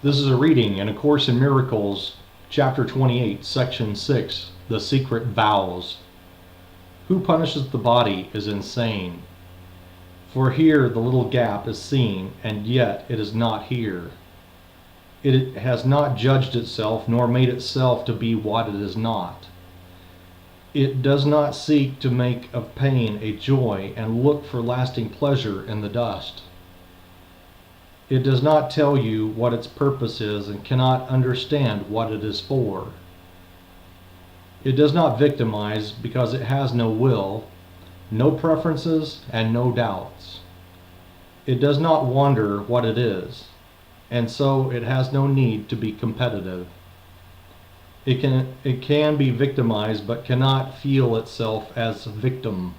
This is a reading in A Course in Miracles, Chapter 28, Section 6, The Secret Vows. Who punishes the body is insane. For here the little gap is seen, and yet it is not here. It has not judged itself, nor made itself to be what it is not. It does not seek to make of pain a joy, and look for lasting pleasure in the dust. It does not tell you what its purpose is, and cannot understand what it is for. It does not victimize, because it has no will, no preferences, and no doubts. It does not wonder what it is, and so it has no need to be competitive. It can be victimized, but cannot feel itself as a victim.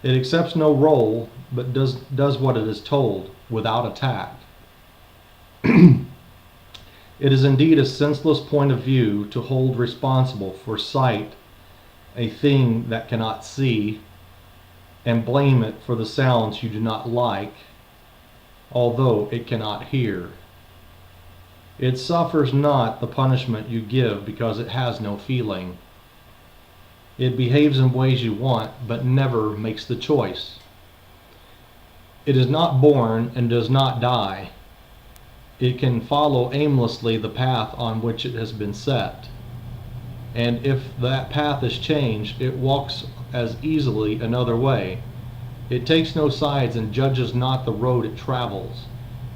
It accepts no role, but does what it is told, without attack. It is indeed a senseless point of view to hold responsible for sight a thing that cannot see, and blame it for the sounds you do not like, although it cannot hear. It suffers not the punishment you give because it has no feeling. It behaves in ways you want, but never makes the choice. It is not born and does not die. It can follow aimlessly the path on which it has been set. And if that path is changed, it walks as easily another way. It takes no sides and judges not the road it travels.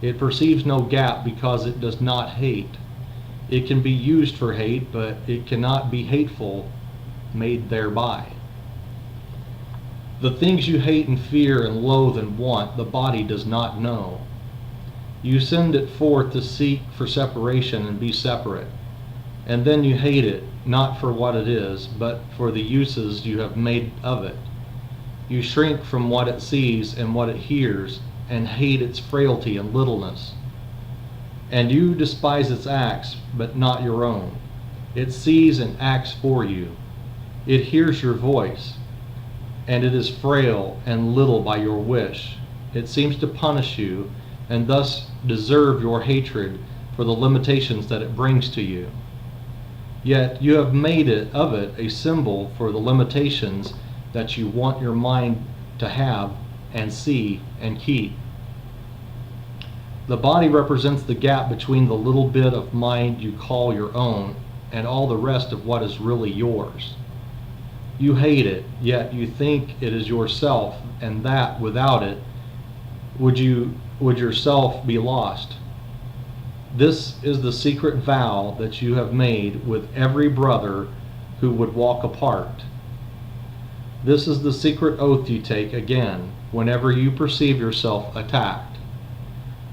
It perceives no gap because it does not hate. It can be used for hate, but it cannot be hateful made thereby. The things you hate and fear and loathe and want, the body does not know. You send it forth to seek for separation and be separate, and then you hate it, not for what it is, but for the uses you have made of it. You shrink from what it sees and what it hears, and hate its frailty and littleness. And you despise its acts, but not your own. It sees and acts for you. It hears your voice, and it is frail and little by your wish. It seems to punish you, and thus deserve your hatred for the limitations that it brings to you. Yet you have made of it a symbol for the limitations that you want your mind to have and see and keep. The body represents the gap between the little bit of mind you call your own and all the rest of what is really yours. You hate it, yet you think it is yourself, and that without it would yourself be lost. This is the secret vow that you have made with every brother who would walk apart. This is the secret oath you take again whenever you perceive yourself attacked.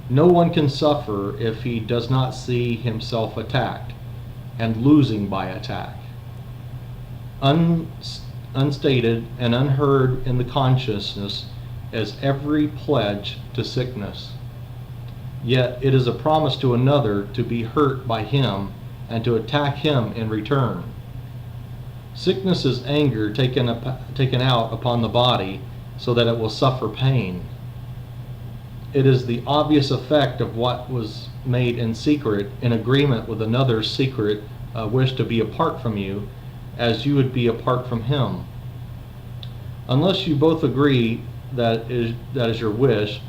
No one can suffer if he does not see himself attacked and losing by attack. Unstated and unheard in the consciousness as every pledge to sickness. Yet it is a promise to another to be hurt by him and to attack him in return. Sickness is anger taken out upon the body so that it will suffer pain. It is the obvious effect of what was made in secret in agreement with another's secret wish to be apart from you, as you would be apart from him. Unless you both agree that is your wish,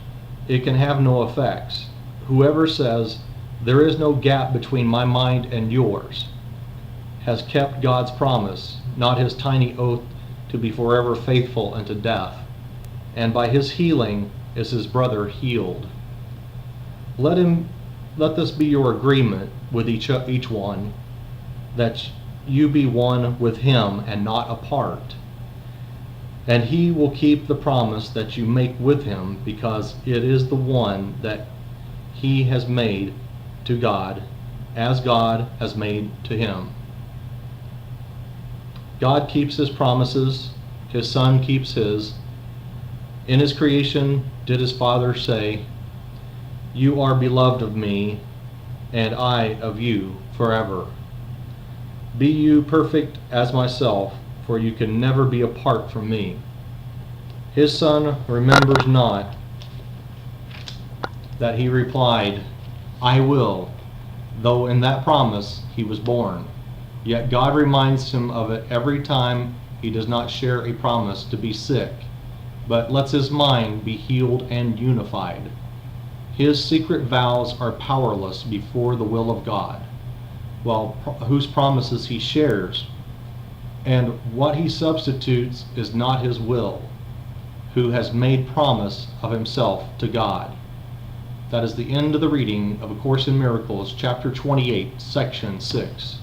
it can have no effects. Whoever says, "There is no gap between my mind and yours," has kept God's promise, not his tiny oath to be forever faithful unto death, and by his healing is his brother healed. Let this be your agreement with each one, that you be one with him and not apart. And he will keep the promise that you make with him, because it is the one that he has made to God, as God has made to him. God keeps his promises, his Son keeps his. In his creation did his Father say, "You are beloved of me, and I of you forever. Be you perfect as myself, for you can never be apart from me." His Son remembers not that he replied, I will, though in that promise he was born. Yet God reminds him of it every time he does not share a promise to be sick, but lets his mind be healed and unified. His secret vows are powerless before the will of God, while whose promises he shares, and what he substitutes is not his will, who has made promise of himself to God. That is the end of the reading of A Course in Miracles, chapter 28, section 6.